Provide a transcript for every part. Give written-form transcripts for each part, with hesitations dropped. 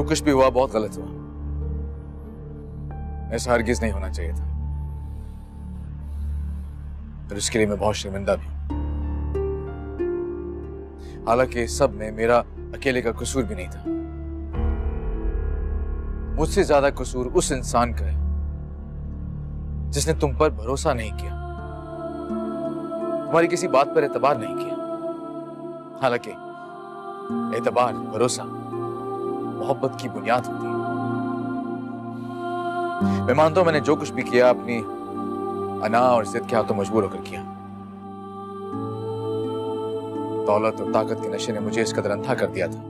कुछ भी हुआ बहुत गलत हुआ। ऐसा हरगिज नहीं होना चाहिए था, और इसके लिए मैं बहुत शर्मिंदा भी हूं। हालांकि इस सब में मेरा अकेले का कसूर भी नहीं था। मुझसे ज्यादा कसूर उस इंसान का है जिसने तुम पर भरोसा नहीं किया, तुम्हारी किसी बात पर एतबार नहीं किया। हालांकि एतबार, भरोसा मोहब्बत की बुनियाद होती है। मैं मानता हूं मैंने जो कुछ भी किया अपनी अना और जिद के हाथों मजबूर होकर किया। दौलत और ताकत के नशे ने मुझे इस कदर अंधा कर दिया था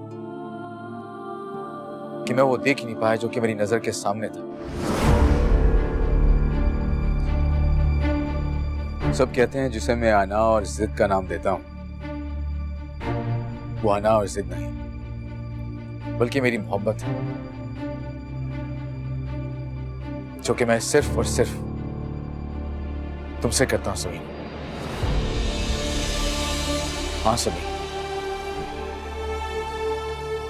कि मैं वो देख ही नहीं पाया जो कि मेरी नजर के सामने था। सब कहते हैं जिसे मैं अना और जिद का नाम देता हूं, वो अना और जिद नहीं बल्कि मेरी मोहब्बत है, जो कि मैं सिर्फ और सिर्फ तुमसे करता हूं सभी। हाँ सभी,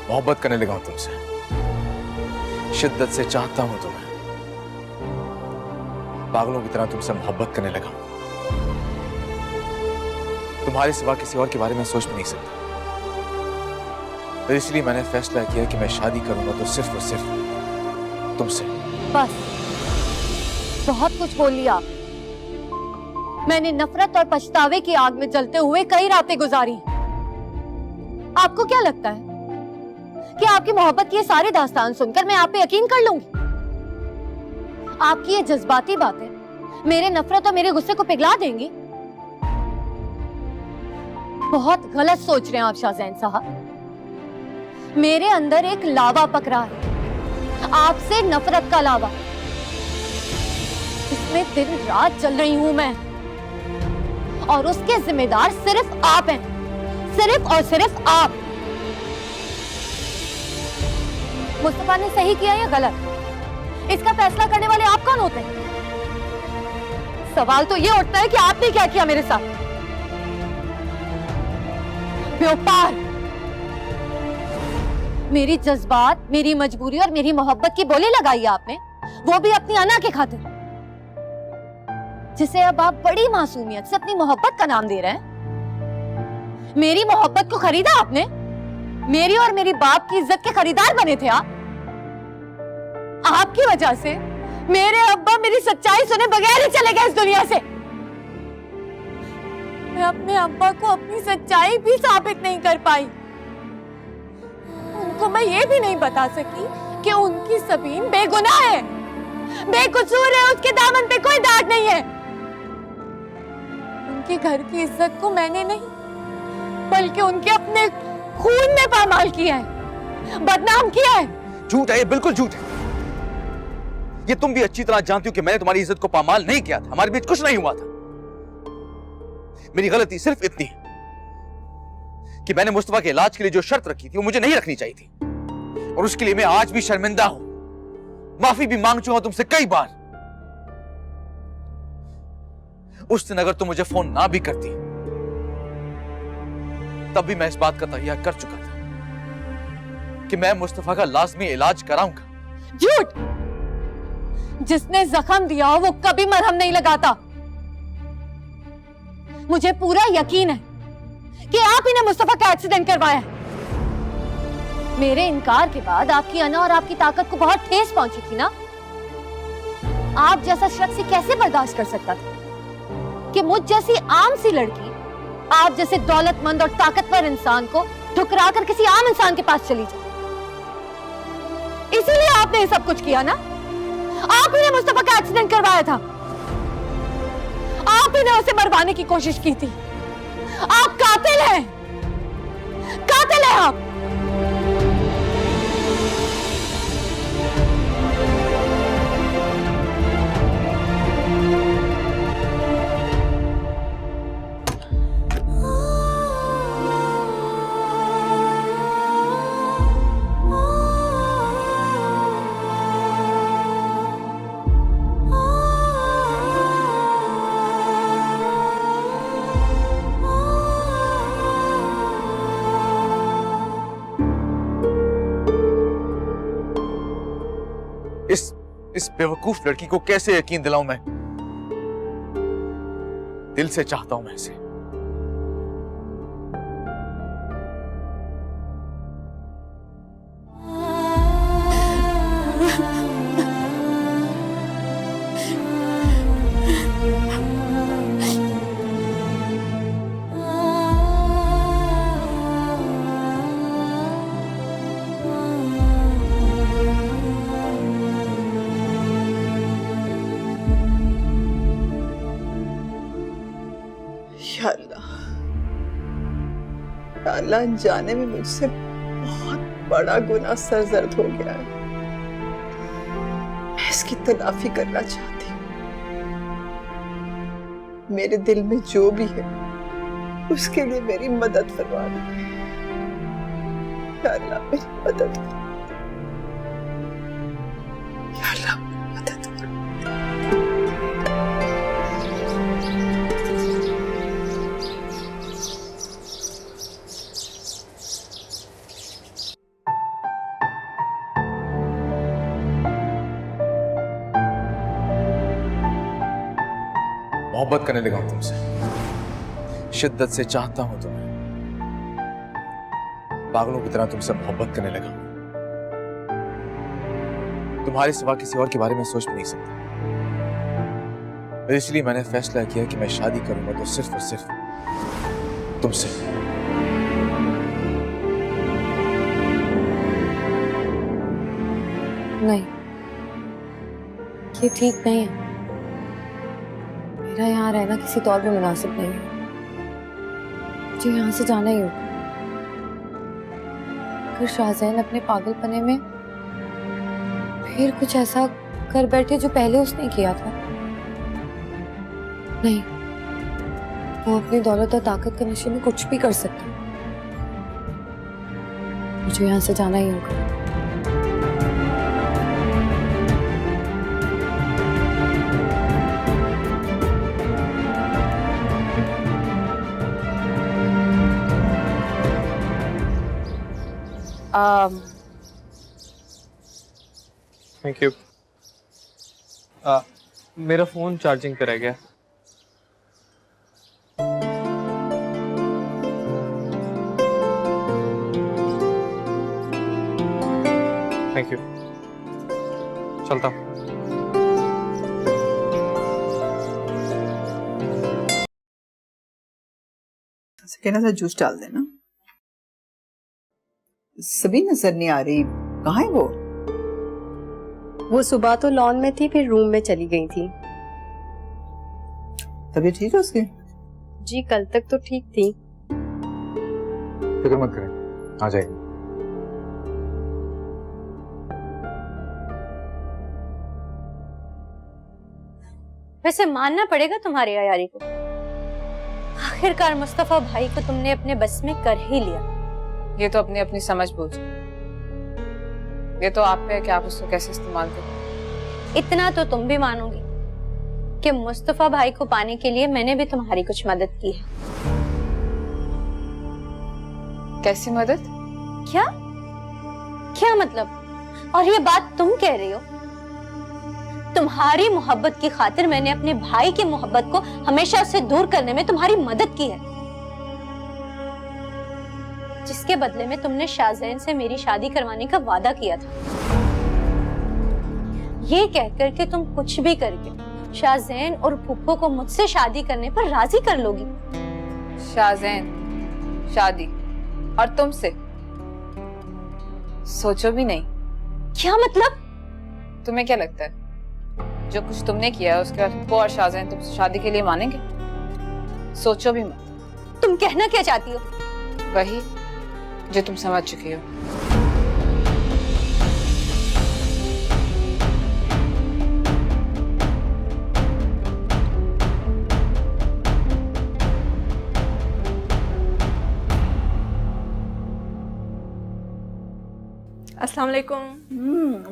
मोहब्बत करने लगा हूं तुमसे, शिद्दत से चाहता हूं तुम्हें, पागलों की तरह तुमसे मोहब्बत करने लगा हूं। तुम्हारे सिवा किसी और के बारे में सोच भी नहीं सकता। तो इसलिए मैंने फैसला किया कि मैं शादी करूंगा तो सिर्फ और सिर्फ तुमसे। बस, बहुत कुछ बोल लिया। मैंने नफरत और पछतावे की आग में जलते हुए कई रातें गुजारी। आपको क्या लगता है कि आपकी मोहब्बत की ये सारी दास्तान सुनकर मैं आप पे यकीन कर लूंगी? आपकी ये जज्बाती बातें मेरे नफरत और मेरे गुस्से को पिघला देंगी? बहुत गलत सोच रहे हैं आप शाहजैन साहब। मेरे अंदर एक लावा पक रहा है, आपसे नफरत का लावा। इसमें दिन रात जल रही हूं मैं, और उसके जिम्मेदार सिर्फ आप हैं, सिर्फ और सिर्फ आप। मुस्तफा ने सही किया या गलत, इसका फैसला करने वाले आप कौन होते हैं? सवाल तो ये उठता है कि आपने क्या किया मेरे साथ। व्यापार, मेरी जज्बात, मेरी मजबूरी और मेरी मोहब्बत की बोली लगाई आपने, वो भी अपनी अना के खातिर, जिसे अब आप बड़ी मासूमियत से अपनी मोहब्बत का नाम दे रहे हैं। मेरी मोहब्बत को खरीदा आपने, मेरी और मेरी बाप की इज्जत के खरीदार बने थे आप। आपकी वजह से मेरे अब्बा मेरी सच्चाई सुने बगैर ही चले गए इस दुनिया से। मैं अपने अब्बा को अपनी सच्चाई भी साबित नहीं कर पाई। उनको मैं ये भी नहीं बता सकी कि उनकी सबीन बेगुनाह है, बेकसूर है, उसके दामन पे कोई दाग नहीं है। उनके घर की इज्जत को मैंने नहीं बल्कि उनके अपने खून में पामाल किया है, बदनाम किया है। झूठ है, ये बिल्कुल झूठ है। ये तुम भी अच्छी तरह जानती हो कि मैंने तुम्हारी इज्जत को पामाल नहीं किया था, हमारे बीच कुछ नहीं हुआ था। मेरी गलती सिर्फ इतनी है कि मैंने मुस्तफा के इलाज के लिए जो शर्त रखी थी वो मुझे नहीं रखनी चाहिए थी, और उसके लिए मैं आज भी शर्मिंदा हूं। माफी भी मांग चुका हूं तुमसे कई बार। उस दिन अगर तुम मुझे फोन ना भी करती तब भी मैं इस बात का तहिया कर चुका था कि मैं मुस्तफा का लाजमी इलाज कराऊंगा। झूठ! जिसने जख्म दिया हो वो कभी मरहम नहीं लगाता। मुझे पूरा यकीन है कि आप ही ने मुस्तफा का एक्सीडेंट करवाया है। मेरे इनकार के बाद आपकी अना और आपकी ताकत को बहुत ठेस पहुंची थी ना। आप जैसा शख्स कैसे बर्दाश्त कर सकता था कि मुझ जैसी आम सी लड़की आप जैसे दौलतमंद और ताकतवर इंसान को ठुकरा कर किसी आम इंसान के पास चली जाए। इसीलिए आपने ये सब कुछ किया ना। आप ही ने मुस्तफा का एक्सीडेंट करवाया था, आप ही ने उसे मरवाने की कोशिश की थी। आप कातिल हैं, कातिल हैं आप। इस बेवकूफ लड़की को कैसे यकीन दिलाऊं मैं? दिल से चाहता हूं मैं इसे। या अल्लाह अनजाने में मुझसे बहुत बड़ा गुनाह सरजद हो गया है। मैं इसकी तलाफी करना चाहती हूँ। मेरे दिल में जो भी है उसके लिए मेरी मदद फरमा दो। या अल्लाह मेरी मदद करो। या अल्लाह मेरी मदद करो। मोहब्बत करने लगा हूं तुमसे, शिद्दत से चाहता हूं तुम्हें, पागलों की तरह तुमसे मोहब्बत करने लगा हूं। तुम्हारे सिवा किसी और के बारे में सोच भी नहीं सकता। इसलिए मैंने फैसला किया कि मैं शादी करूंगा तो सिर्फ और सिर्फ तुमसे। नहीं, ये ठीक नहीं है। मेरा यहाँ रहना किसी तौर पे मुनासिब नहीं है। मुझे यहाँ से जाना ही होगा। अगर शाहजैन अपने पागलपने में फिर कुछ ऐसा कर बैठे जो पहले उसने किया था, नहीं, वो अपनी दौलत और ताकत के नशे में कुछ भी कर सकता है। मुझे यहाँ से जाना ही होगा। Thank you. मेरा फोन चार्जिंग पे रह गया। थैंक यू, चलता हूँ। कहना था जूस डाल देना। सभी नजर नहीं आ रही, कहाँ है वो? वो सुबह तो लॉन में थी, फिर रूम में चली गई थी। तबीयत ठीक है उसकी? जी कल तक तो ठीक थी। फिक्र मत करें, आ जाएगी। वैसे मानना पड़ेगा तुम्हारी अयारी को। आखिरकार मुस्तफा भाई को तुमने अपने बस में कर ही लिया। ये तो अपनी अपनी समझ बूझ, ये तो आप पे है कि आप उसको कैसे इस्तेमाल करें। इतना तो तुम भी मानोगी कि मुस्तफा भाई को पाने के लिए मैंने भी तुम्हारी कुछ मदद की है। कैसी मदद? क्या क्या मतलब? और ये बात तुम कह रही हो? तुम्हारी मोहब्बत की खातिर मैंने अपने भाई की मोहब्बत को हमेशा उससे दूर करने में तुम्हारी मदद की है, जिसके बदले में तुमने शाहजैन से मेरी शादी करवाने का वादा किया था। ये कहकर कि तुम कुछ भी करके शाहजैन और फूफो को मुझसे शादी करने पर राजी कर लोगी। शाहजैन शादी और तुमसे? सोचो भी नहीं। क्या मतलब? तुम्हें क्या लगता है जो कुछ तुमने किया है उसके बाद फूफो और शाहजैन तुमसे शादी के लिए मानेंगे? सोचो भी मत। तुम कहना क्या चाहती हो? वही जो तुम समझ चुकी हो। अस्सलाम वालेकुम।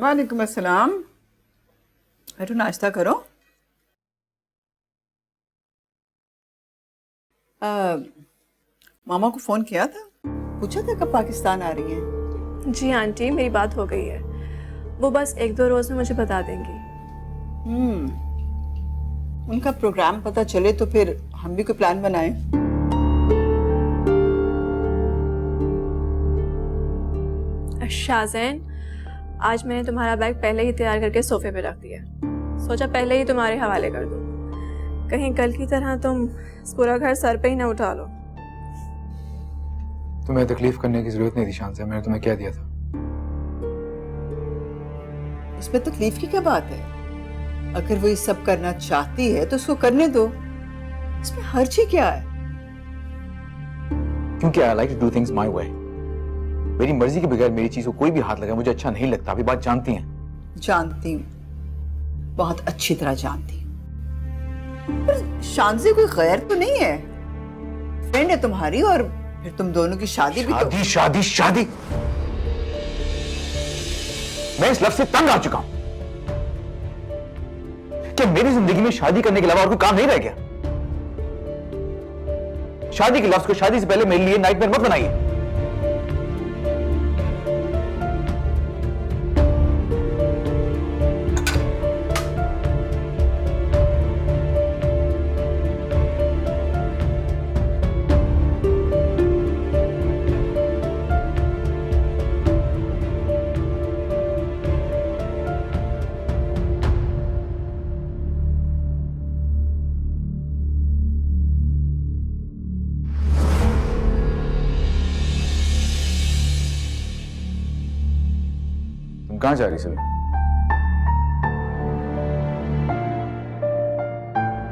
वालेकुम अस्सलाम। बैठो, नाश्ता करो। मामा को फोन किया था, पूछा था कब पाकिस्तान आ रही हैं? जी आंटी, मेरी बात हो गई है। वो बस 1-2 रोज में मुझे बता देंगी। उनका प्रोग्राम पता चले तो फिर हम भी कोई प्लान बनाएं। शाज़ैन, आज मैंने तुम्हारा बैग पहले ही तैयार करके सोफे पे रख दिया। सोचा पहले ही तुम्हारे हवाले कर दूं, कहीं कल की तरह तुम पूरा घर सर पे ही ना उठा लो। तुम्हें तकलीफ करने की जरूरत नहीं थी शांति, मैंने तुम्हें क्या दिया था। इसमें तकलीफ की क्या बात है? अगर वो ये सब करना चाहती है तो उसको करने दो, इसमें हर्ज ही क्या है? क्योंकि I like to do things my way. मेरी मर्जी के बगैर मेरी चीज को कोई भी हाथ लगाए मुझे अच्छा नहीं लगता। अभी बात जानती हैं। जानती हूँ, बहुत अच्छी तरह जानती हूँ। पर शांति कोई गैर तो नहीं है, फ्रेंड है तुम्हारी, और फिर तुम दोनों की शादी भी तो... शादी मैं इस लफ्ज से तंग आ चुका हूं। क्या मेरी जिंदगी में शादी करने के अलावा और कोई काम नहीं रह गया? शादी के लफ्ज को शादी से पहले मेरे लिए नाइटमेयर मत बनाइए। तुम कहां जा रही सभी?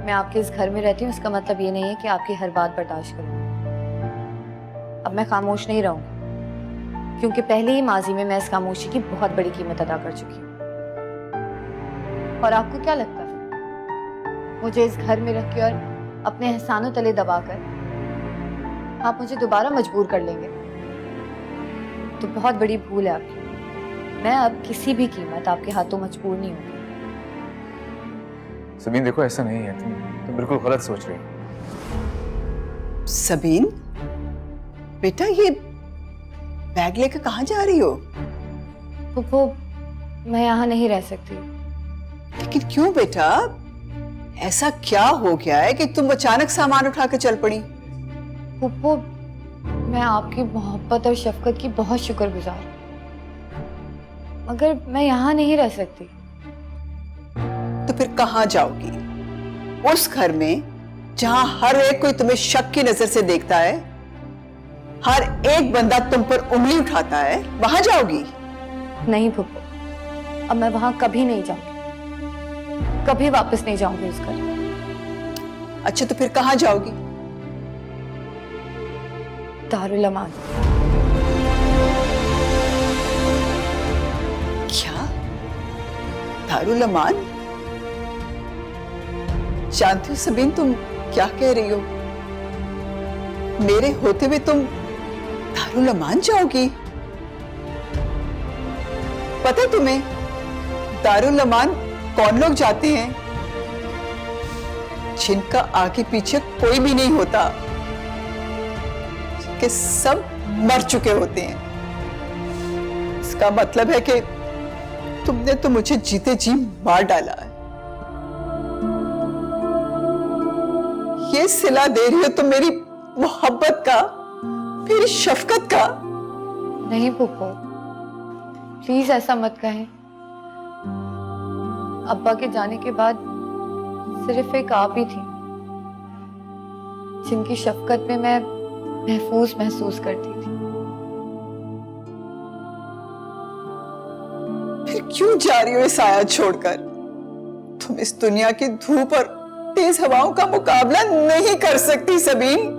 मैं आपके इस घर में रहती हूँ, इसका मतलब ये नहीं है कि आपकी हर बात बर्दाश्त करूँ। अब मैं खामोश नहीं रहूंगी, क्योंकि पहले ही माजी में मैं इस खामोशी की बहुत बड़ी कीमत अदा कर चुकी हूँ। और आपको क्या लगता है मुझे इस घर में रख के और अपने एहसानों तले दबाकर आप मुझे दोबारा मजबूर कर लेंगे? तो बहुत बड़ी भूल है आपकी। मैं अब किसी भी कीमत आपके हाथों मजबूर नहीं हूँ। सबीन देखो, ऐसा नहीं है, तुम बिल्कुल गलत सोच रही हो। सबीन बेटा, ये बैग लेकर कहाँ जा रही हो? फूफो, मैं यहाँ नहीं रह सकती। लेकिन क्यों बेटा, ऐसा क्या हो गया है कि तुम अचानक सामान उठा के चल पड़ी? फूफो, मैं आपकी मोहब्बत और शफकत की बहुत शुक्रगुजार हूँ, मगर मैं यहाँ नहीं रह सकती। तो फिर कहाँ जाओगी? उस घर में जहां हर एक कोई तुम्हें शक की नजर से देखता है, हर एक बंदा तुम पर उंगली उठाता है, वहां जाओगी? नहीं फूफो, अब मैं वहां कभी नहीं जाऊंगी, कभी वापस नहीं जाऊंगी उस घर। अच्छा, तो फिर कहाँ जाओगी? दारुल अमान। क्या? दारुल अमान? जानती हो सबीन, तुम क्या कह रही हो? मेरे होते हुए तुम दारुल अमान जाओगी? पता है तुम्हें दारुल अमान कौन लोग जाते हैं? जिनका आगे पीछे कोई भी नहीं होता, कि सब मर चुके होते हैं। इसका मतलब है कि तुमने तो मुझे जीते जी मार डाला है। ये सिला दे रही हो तुम मेरी मोहब्बत का, मेरी शफकत का। नहीं फूफो, प्लीज ऐसा मत कहें। अब्बा के जाने के बाद सिर्फ एक आप ही थी जिनकी शफकत में मैं महफूज महसूस करती थी। फिर क्यों जा रही हो इस आया छोड़कर? तुम इस दुनिया की धूप और तेज हवाओं का मुकाबला नहीं कर सकती सबीन।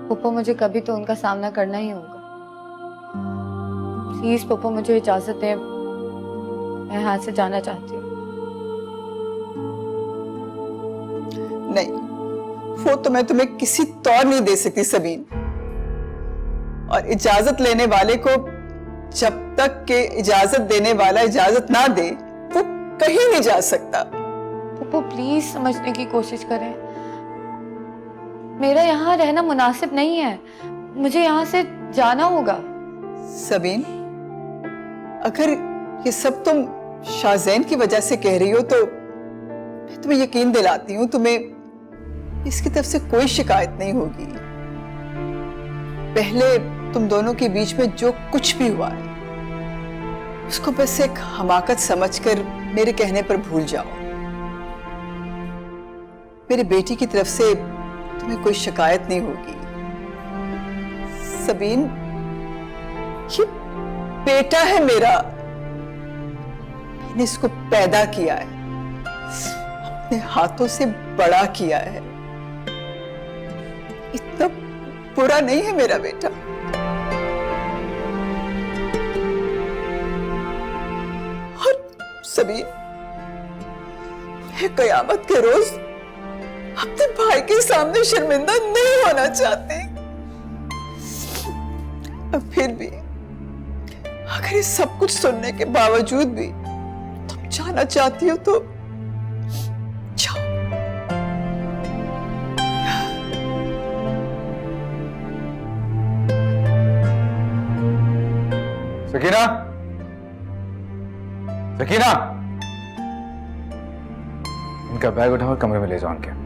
पप्पा, मुझे कभी तो उनका सामना करना ही होगा। प्लीज पप्पा, मुझे इजाजत दें, मैं यहाँ से जाना चाहती हूँ। नहीं, वो तो मैं तुम्हें किसी तौर नहीं दे सकती सबीन। और इजाजत लेने वाले को जब तक के इजाजत देने वाला इजाजत ना दे, वो कहीं नहीं जा सकता। पप्पा, प्लीज समझने की कोशिश करें। मेरा यहाँ रहना मुनासिब नहीं है, मुझे यहाँ से जाना होगा। सबीन, अगर ये सब तुम शाहजैन की वजह से कह रही हो तो मैं तुम्हें यकीन दिलाती हूँ, तुम्हें इसकी तरफ से कोई शिकायत नहीं होगी। पहले तुम दोनों के बीच में जो कुछ भी हुआ है उसको बस एक हमाकत समझकर मेरे कहने पर भूल जाओ। मेरी बेटी की तरफ से तुम्हें कोई शिकायत नहीं होगी। सबीन, ये बेटा है मेरा, मैंने इसको पैदा किया है, अपने हाथों से बड़ा किया है। इतना बुरा नहीं है मेरा बेटा। और सबीन, मैं कयामत के रोज अपने भाई के सामने शर्मिंदा नहीं होना चाहती। अब फिर भी अगर ये सब कुछ सुनने के बावजूद भी तुम जाना चाहती हो तो जाओ। सकीना, सकीना, इनका बैग उठाओ और कमरे में ले जाओ उनके।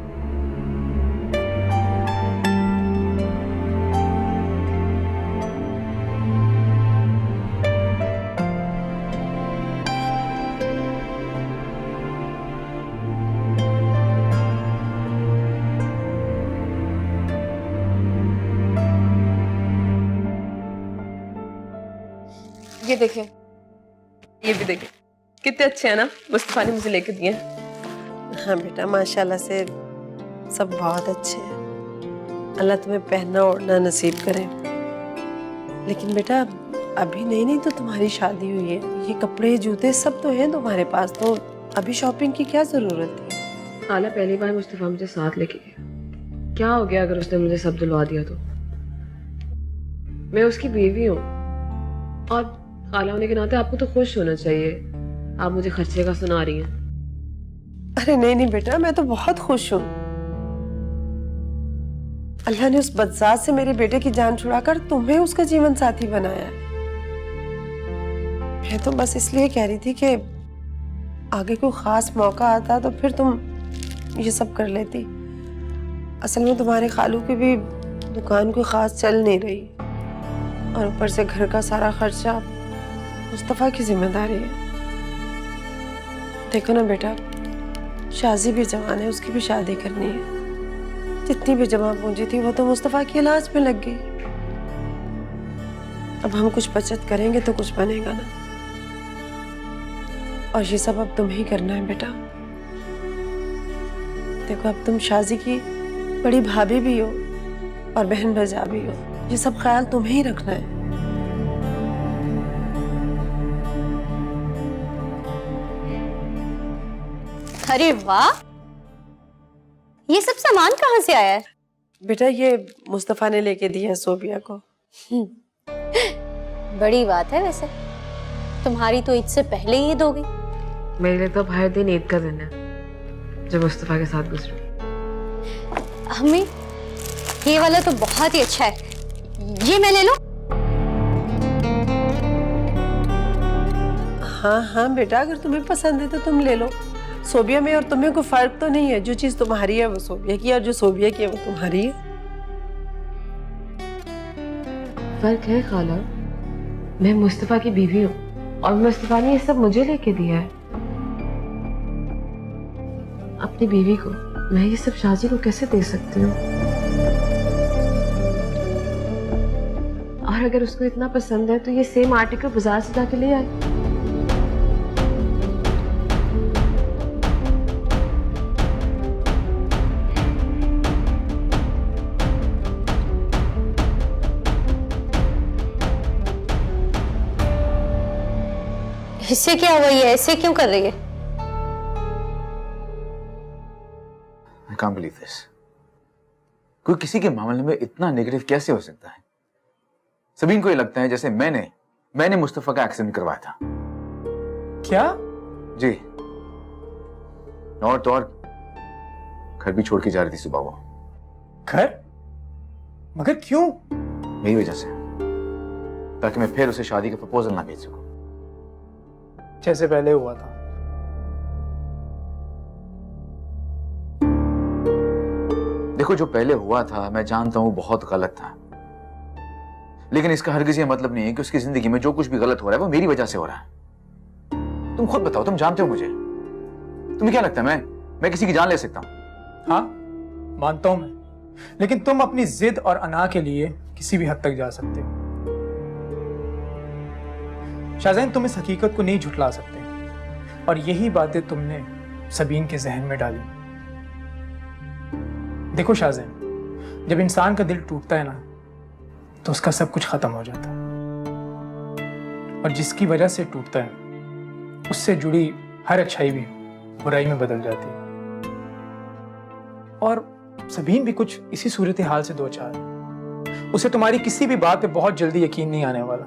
ये देखें, ये भी देखें, कितने अच्छे हैं ना, मुस्तफा ने मुझे लेके दिए। हाँ बेटा, माशाल्लाह से सब बहुत अच्छे हैं। अल्लाह तुम्हें पहनना ओढ़ना नसीब करे। लेकिन बेटा अभी नहीं तो तुम्हारी शादी हुई है, ये कपड़े जूते सब तो हैं तुम्हारे पास, तो अभी शॉपिंग की क्या जरूरत थी? आला पहली बार मुस्तफा मुझे साथ लेके गया। क्या हो गया अगर उसने मुझे सब दिलवा दिया तो? मैं उसकी बीवी हूँ और खाला होने के नाते आपको तो खुश होना चाहिए। आप मुझे खर्चे का सुना रही हैं। अरे नहीं बेटा, मैं तो बहुत खुश हूँ। अल्लाह ने उस बदजात से मेरे बेटे की जान छुड़ाकर तुम्हें उसका जीवन साथी बनाया। मैं तो बस इसलिए कह रही थी कि आगे कोई खास मौका आता तो फिर तुम ये सब कर लेती। असल में तुम्हारे खालू की भी दुकान कोई खास चल नहीं रही और ऊपर से घर का सारा खर्चा मुस्तफा की जिम्मेदारी है। देखो ना बेटा, शाजी भी जवान है, उसकी भी शादी करनी है। जितनी भी जमा पूंजी थी वो तो मुस्तफा के इलाज में लग गई। अब हम कुछ बचत करेंगे तो कुछ बनेगा ना, और ये सब अब तुम्हें ही करना है बेटा। देखो अब तुम शाजी की बड़ी भाभी भी हो और बहन भजा भी हो, ये सब ख्याल तुम्हें ही रखना है। अरे वाह, ये सब सामान कहाँ से आया है? बेटा ये मुस्तफा ने लेके दिया है सोबिया को। बड़ी बात है वैसे, तुम्हारी तो ईद से पहले ही ईद हो गई। मेरे लिए तो अब हर दिन ईद का दिन है जब मुस्तफा के साथ गुजरू। अम्मी, ये वाला तो बहुत ही अच्छा है, ये मैं ले लूं? हाँ बेटा, अगर तुम्हें पसंद है तो तुम ले लो। सोबिया में और तुम्हें कोई फर्क तो नहीं है। जो चीज तुम्हारी है वो सोबिया की, और जो सोबिया की है वो तुम्हारी है। फर्क है खाला, मैं मुस्तफा की बीवी हूँ और मुस्तफा ने ये सब मुझे लेके दिया है। अपनी बीवी को मैं ये सब शाजी को कैसे दे सकती हूँ? और अगर उसको इतना पसंद है तो ये सेम आर्टिकल बाजार से जाके ले आए। इससे क्या हुआ? ये ऐसे क्यों कर रही है? I can't believe this. कोई किसी के मामले में इतना नेगेटिव कैसे हो सकता है? सबीन को ये लगता है जैसे मैंने मुस्तफा का एक्सीडेंट करवाया था। क्या? जी, और तो और घर भी छोड़ के जा रही थी सुबह वो। घर? मगर क्यों? मेरी वजह से, ताकि मैं फिर उसे शादी का प्रपोजल ना भेज सकूं। जैसे पहले हुआ था। देखो, जो पहले हुआ था मैं जानता हूं बहुत गलत था, लेकिन इसका हरगिज़ ये मतलब नहीं है कि उसकी जिंदगी में जो कुछ भी गलत हो रहा है वो मेरी वजह से हो रहा है। तुम खुद बताओ, तुम जानते हो मुझे, तुम्हें क्या लगता है मैं किसी की जान ले सकता हूं? हाँ, मानता हूं मैं, लेकिन तुम अपनी जिद और अना के लिए किसी भी हद तक जा सकते हो। शाज़ैन, तुम इस हकीकत को नहीं झुठला सकते, और यही बातें तुमने सबीन के जहन में डाली। देखो शाज़ैन, जब इंसान का दिल टूटता है ना, तो उसका सब कुछ खत्म हो जाता है, और जिसकी वजह से टूटता है उससे जुड़ी हर अच्छाई भी बुराई में बदल जाती है। और सबीन भी कुछ इसी सूरत हाल से दो चार। उसे तुम्हारी किसी भी बात पे बहुत जल्दी यकीन नहीं आने वाला।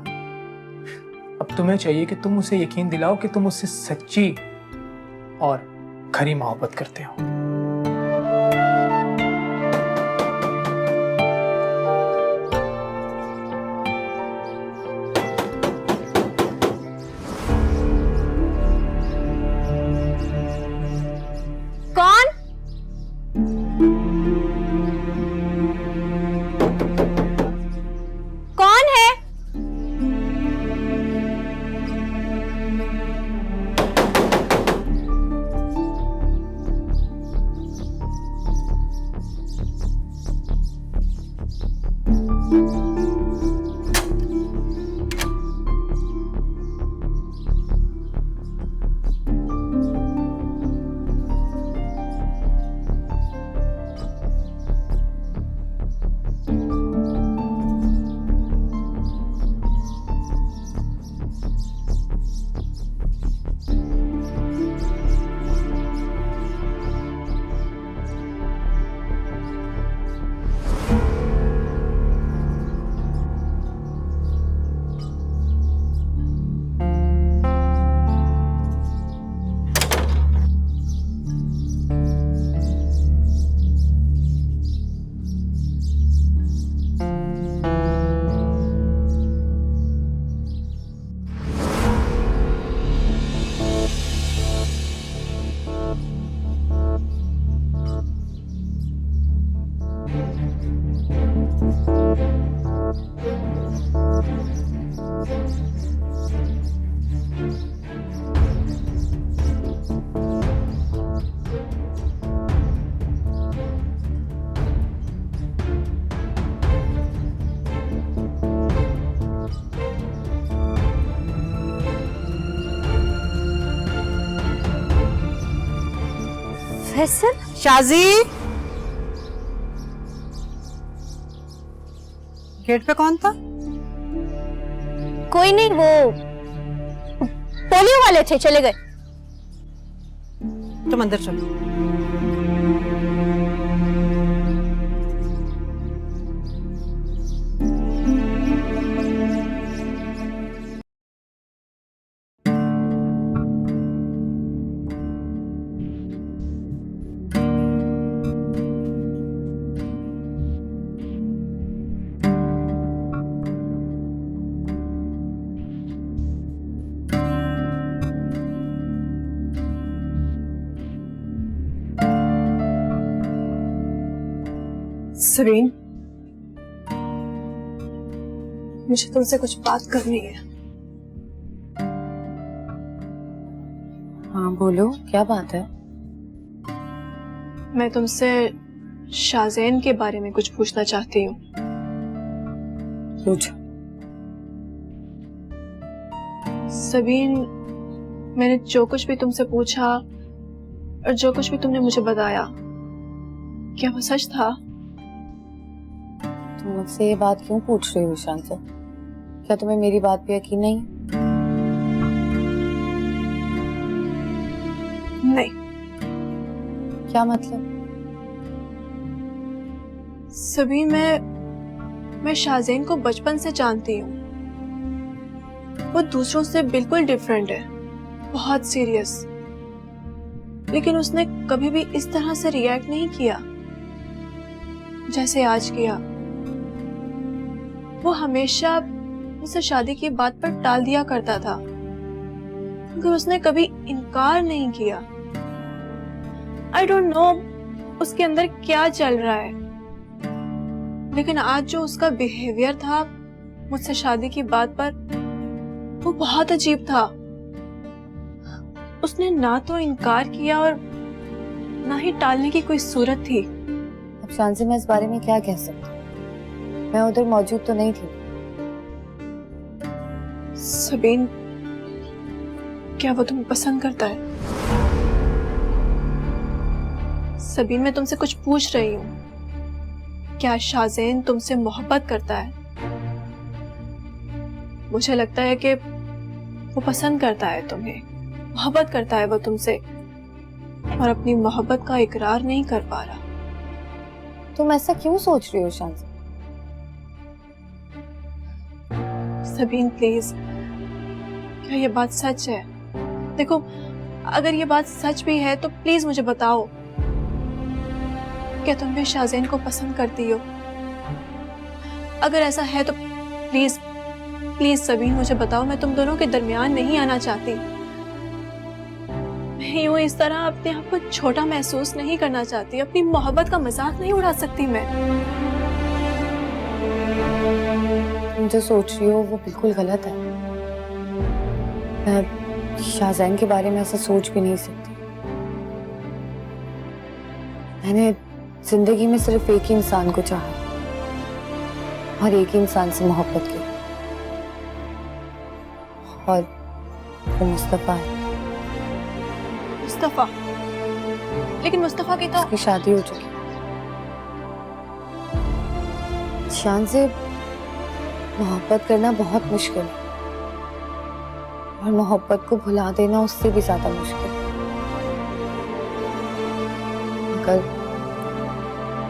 अब तुम्हें चाहिए कि तुम उसे यकीन दिलाओ कि तुम उससे सच्ची और खरी मोहब्बत करते हो। कौन? कौन है? फैसल? शाजी, गेट पे कौन था? कोई नहीं, वो पोलियो वाले थे, चले गए। तुम अंदर चलो। सबीन, मुझे तुमसे कुछ बात करनी है। हाँ बोलो, क्या बात है? मैं तुमसे शाज़ैन के बारे में कुछ पूछना चाहती हूँ। पूछो। सबीन, मैंने जो कुछ भी तुमसे पूछा और जो कुछ भी तुमने मुझे बताया, क्या वो सच था? तुम मुझसे ये बात क्यों पूछ रही हो शांत? क्या तुम्हें मेरी बात पे यकीन नहीं? नहीं। क्या मतलब? सबीन, मैं शाज़ैन को बचपन से जानती हूँ। वो दूसरों से बिल्कुल डिफरेंट है, बहुत सीरियस। लेकिन उसने कभी भी इस तरह से रिएक्ट नहीं किया जैसे आज किया। वो हमेशा मुझसे शादी की बात पर टाल दिया करता था, मगर उसने कभी इनकार नहीं किया। आई डोंट नो उसके अंदर क्या चल रहा है, लेकिन आज जो उसका बिहेवियर था मुझसे शादी की बात पर, वो बहुत अजीब था। उसने ना तो इनकार किया और ना ही टालने की कोई सूरत थी। अब शांति, मैं इस बारे में क्या कह सकती हूँ? मैं उधर मौजूद तो नहीं थी। सबीन, क्या वो तुम्हें पसंद करता है? सबीन, मैं तुमसे कुछ पूछ रही हूँ। क्या शाज़ेन तुमसे मोहब्बत करता है? मुझे लगता है कि वो पसंद करता है तुम्हें, मोहब्बत करता है वो तुमसे, और अपनी मोहब्बत का इकरार नहीं कर पा रहा। तुम ऐसा क्यों सोच रही हो शांति? सबीन प्लीज, क्या ये बात सच है? देखो, अगर ये बात सच भी है तो प्लीज मुझे बताओ, क्या तुम भी शाज़ेन को पसंद करती हो? अगर ऐसा है तो प्लीज प्लीज सबीन मुझे बताओ। मैं तुम दोनों के दरमियान नहीं आना चाहती। मैं यूं इस तरह अपने आप को छोटा महसूस नहीं करना चाहती। अपनी मोहब्बत का मजाक नहीं उड़ा सकती मैं। तुम जो सोच रही हो वो बिल्कुल गलत है। मैं शाज़ेन के बारे में ऐसा सोच भी नहीं सकती। मैंने जिंदगी में सिर्फ एक ही इंसान को चाहा और एक ही इंसान से मोहब्बत की, और वो मुस्तफा है। मुस्तफा? लेकिन मुस्तफा की तो उसकी शादी हो चुकी। शान से मोहब्बत करना बहुत मुश्किल है, और मोहब्बत को भुला देना उससे भी ज्यादा मुश्किल है।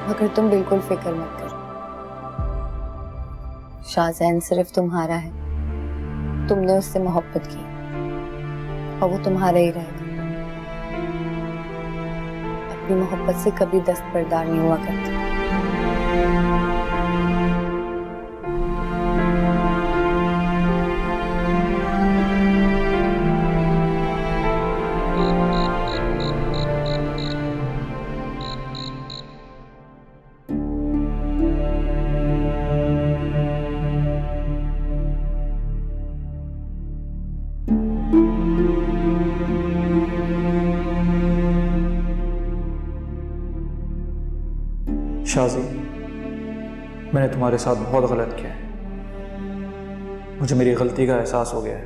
मगर तुम बिल्कुल फिक्र मत करो। शाज़ेन सिर्फ तुम्हारा है। तुमने उससे मोहब्बत की और वो तुम्हारा ही रहेगा। अपनी मोहब्बत से कभी दस्तबरदार नहीं हुआ करता। शाज़ी, मैंने तुम्हारे साथ बहुत गलत किया है। मुझे मेरी गलती का एहसास हो गया है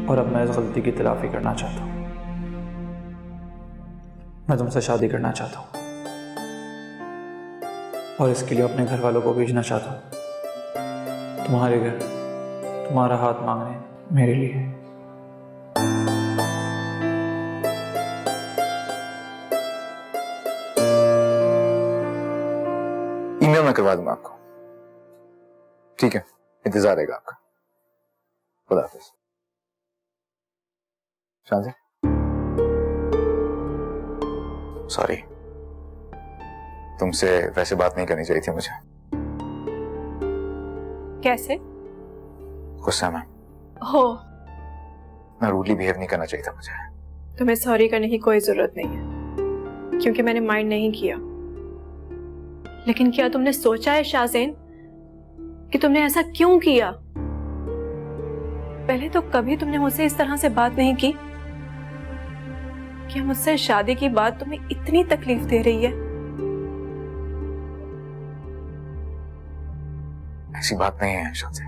और अब मैं इस गलती की तलाफी करना चाहता हूँ। मैं तुमसे शादी करना चाहता हूँ और इसके लिए अपने घर वालों को भेजना चाहता हूँ तुम्हारे घर, तुम्हारा हाथ मांगने मेरे लिए। ईमेल मैं करवा दूंगा आपको, ठीक है? इंतजार रहेगा आपका। खुदा हाफिज। शांति, सॉरी, तुमसे वैसे बात नहीं करनी चाहिए थी मुझे। कैसे? गुस्सा में हो? मैं रूडली बिहेव नहीं करना चाहिए था मुझे। तुम्हें सॉरी करने की कोई जरूरत नहीं है, क्योंकि मैंने माइंड नहीं किया। लेकिन क्या तुमने सोचा है शाज़ेन कि तुमने ऐसा क्यों किया? पहले तो कभी तुमने मुझसे इस तरह से बात नहीं की। क्या मुझसे शादी की बात तुम्हें इतनी तकलीफ दे रही है? ऐसी बात नहीं है शांति।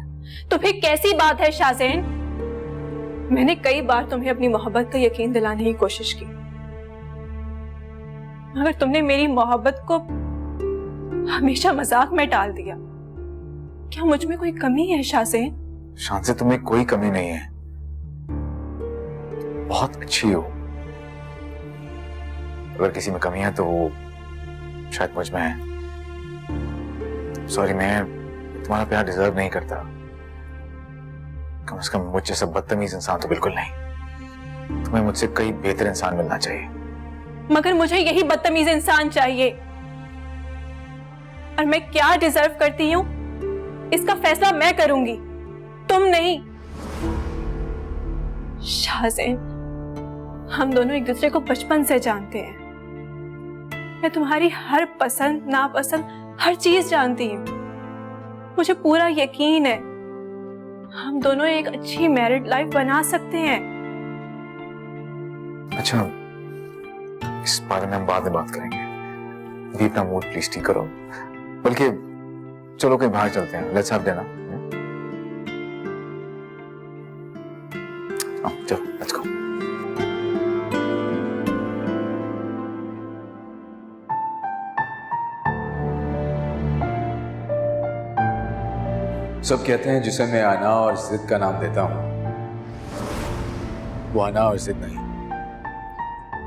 तो फिर कैसी बात है शाज़ेन? मैंने कई बार तुम्हें अपनी मोहब्बत का यकीन दिलाने की कोशिश की, मगर तुमने मेरी मोहब्बत को हमेशा मजाक में टाल दिया। क्या मुझ में कोई कमी है शाज़ेन? शांति, तुम्हें कोई कमी नहीं है, बहुत अच्छी हो। अगर किसी में कमी है तो वो शायद मुझ में है। सॉरी, मैं तुम्हारा प्यार डिजर्व नहीं करता। कम से कम मुझ जैसा बदतमीज इंसान तो बिल्कुल नहीं। तुम्हें मुझसे कई बेहतर इंसान मिलना चाहिए। मगर मुझे यही बदतमीज इंसान चाहिए, और मैं क्या डिजर्व करती हूँ इसका फैसला मैं करूंगी, तुम नहीं। शाहज़ैन, हम दोनों एक दूसरे को बचपन से जानते हैं। मैं तुम्हारी हर पसंद नापसंद हर चीज जानती हूँ। मुझे पूरा यकीन है हम दोनों एक अच्छी मैरिड लाइफ बना सकते हैं। अच्छा, इस बारे में हम बाद में बात करेंगे। अभी अपना मूड प्लीज ठीक करो। बल्कि चलो कहीं बाहर चलते हैं। Let's have dinner. चलो लेट्स गो। सब कहते हैं जिसे मैं आना और जिद का नाम देता हूं, वो आना और जिद नहीं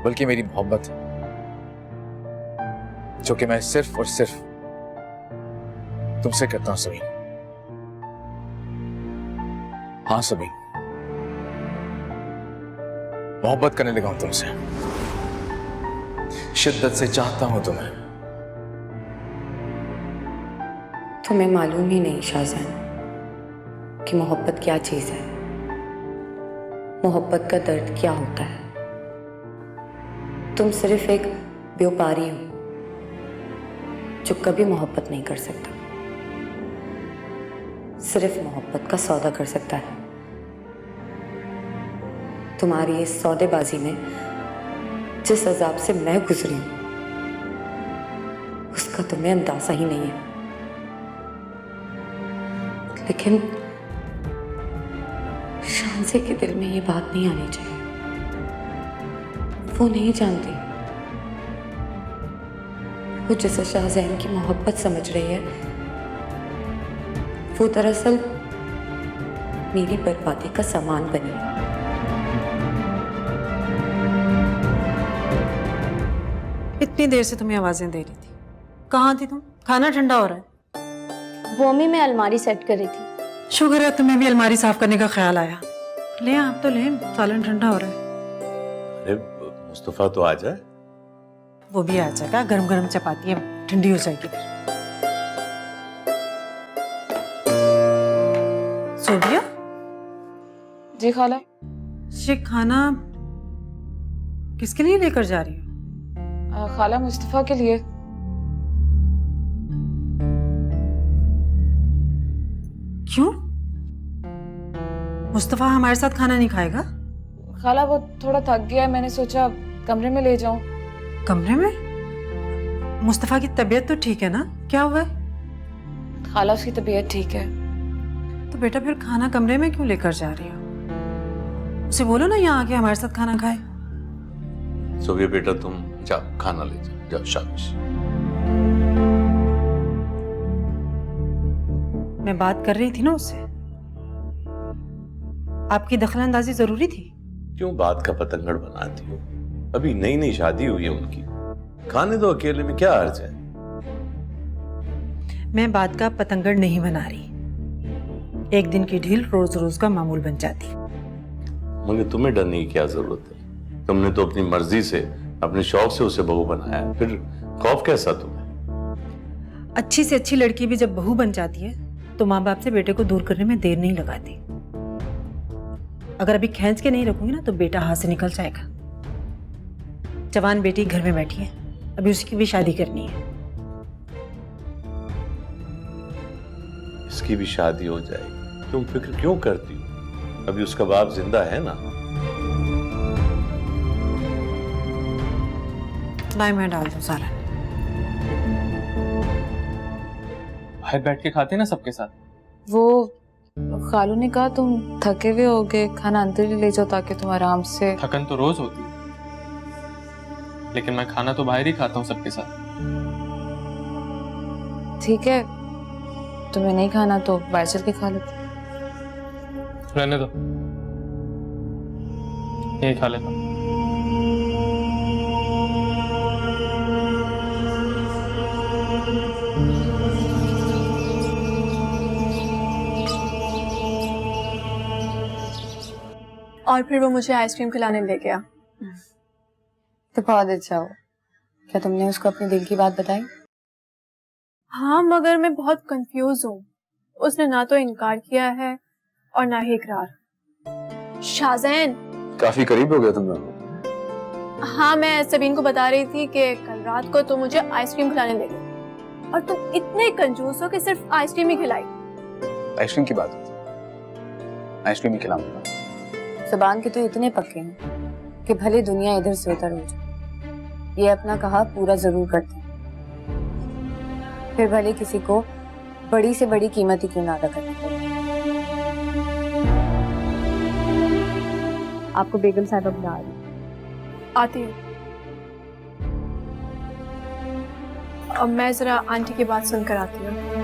बल्कि मेरी मोहब्बत है, जो कि मैं सिर्फ और सिर्फ तुमसे करता हूं समीन। हाँ समीन, मोहब्बत करने लगा हूं तुमसे, शिद्दत से चाहता हूं तुम्हें। तुम्हें मालूम ही नहीं शाहज़ैन कि मोहब्बत क्या चीज है, मोहब्बत का दर्द क्या होता है। तुम सिर्फ एक व्यापारी हो जो कभी मोहब्बत नहीं कर सकता, सिर्फ मोहब्बत का सौदा कर सकता है। तुम्हारी इस सौदेबाजी में जिस अजाब से मैं गुजरी हूं उसका तुम्हें अंदाजा ही नहीं है। लेकिन शांसे के दिल में ये बात नहीं आनी चाहिए। वो नहीं जानती, वो जिसे शाहज़ैन की मोहब्बत समझ रही है वो दरअसल मेरी बर्बादी का सामान बनी है। इतनी देर से तुम्हें आवाजें दे रही थी, कहाँ थी तुम? खाना ठंडा हो रहा है। वो मम्मी मैं अलमारी सेट कर रही थी। शुक्र है तुम्हें भी अलमारी साफ करने का ख्याल आया। ले आप तो ले, सालन ठंडा हो रहा है। अरे मुस्तफा तो आ जाए। वो भी आ जाएगा, गरम गरम चपाती है, ठंडी हो जाएगी फिर। सोबिया जी खाला। ये खाना किसके लिए लेकर जा रही हो? खाला मुस्तफा के लिए। क्यों? मुस्तफा हमारे साथ खाना नहीं खाएगा? खाला वो थोड़ा थक गया है, मैंने सोचा कमरे में ले जाऊं। कमरे में? मुस्तफा की तबीयत तो ठीक है ना? क्या हुआ है? खाला उसकी तबीयत ठीक है। तो बेटा फिर खाना कमरे में क्यों लेकर जा रही हो? उसे बोलो ना यहाँ आके हमारे साथ खाना खाए। सोबिया बेटा तुम जाओ, खाना ले जाओ, जाओ शाबाश। मैं बात कर रही थी ना उससे, आपकी दखलंदाजी जरूरी थी? क्यों बात का पतंगड़ बनाती हो? अभी नई नई शादी हुई है उनकी, खाने दो अकेले में, क्या अर्ज है? मैं बात का पतंगड़ नहीं बना रही। एक दिन की ढील रोज रोज का मामूल बन जाती। मगर तुम्हें डरने की क्या जरूरत है? तुमने तो अपनी मर्जी से, अपने शौक से उसे बहू बनाया, फिर खौफ कैसा तुम्हें? अच्छी से अच्छी लड़की भी जब बहू बन जाती है तो माँ बाप से बेटे को दूर करने में देर नहीं लगाती। अगर अभी खींच के नहीं रखूंगी ना तो बेटा हाथ से निकल जाएगा। जवान बेटी घर में बैठी है, अभी उसकी भी शादी करनी है। इसकी भी शादी हो जाएगी, तुम फिक्र क्यों करती हो? अभी उसका बाप जिंदा है ना। लाए मैं डाल दूं सारा। बाहर बैठ के खाते ना सबके साथ। वो खालू ने कहा तुम थके हुए होगे, खाना अंदर ही ले जाओ ताकि तुम आराम से। थकन तो रोज होती है, लेकिन मैं खाना तो बाहर ही खाता हूँ सबके साथ। ठीक है, तुम्हें नहीं खाना तो बाहर चल के खा लेते। रहने दो, यही खा लेता हूँ। और फिर वो मुझे आइसक्रीम खिलाने ले गया। तो बहुत अच्छा हो। क्या तुमने उसको अपने दिल की बात बताई? हाँ, मगर मैं बहुत कंफ्यूज हूँ। उसने ना तो इनकार किया है और ना ही इकरार। शाहज़ैन, काफी करीब हो गया तुम दोनों। हाँ, मैं सबीन को बता रही थी कि कल रात को तुम मुझे आइसक्रीम खिलाने दे गए और तुम इतने कंजूस हो कि सिर्फ आइसक्रीम ही खिलाई। आइसक्रीम की बात होती, आइसक्रीम ही खिलाऊंगा। जुबान के तो इतने पक्के हैं कि भले दुनिया इधर से उधर हो जाए, ये अपना कहा पूरा जरूर करते हैं, फिर भले किसी को बड़ी से बड़ी कीमत ही क्यों ना अदा करनी पड़े। आपको बेगम साहिबा बुला रही है। आती हूँ। अब मैं जरा आंटी की बात सुनकर आती हूँ।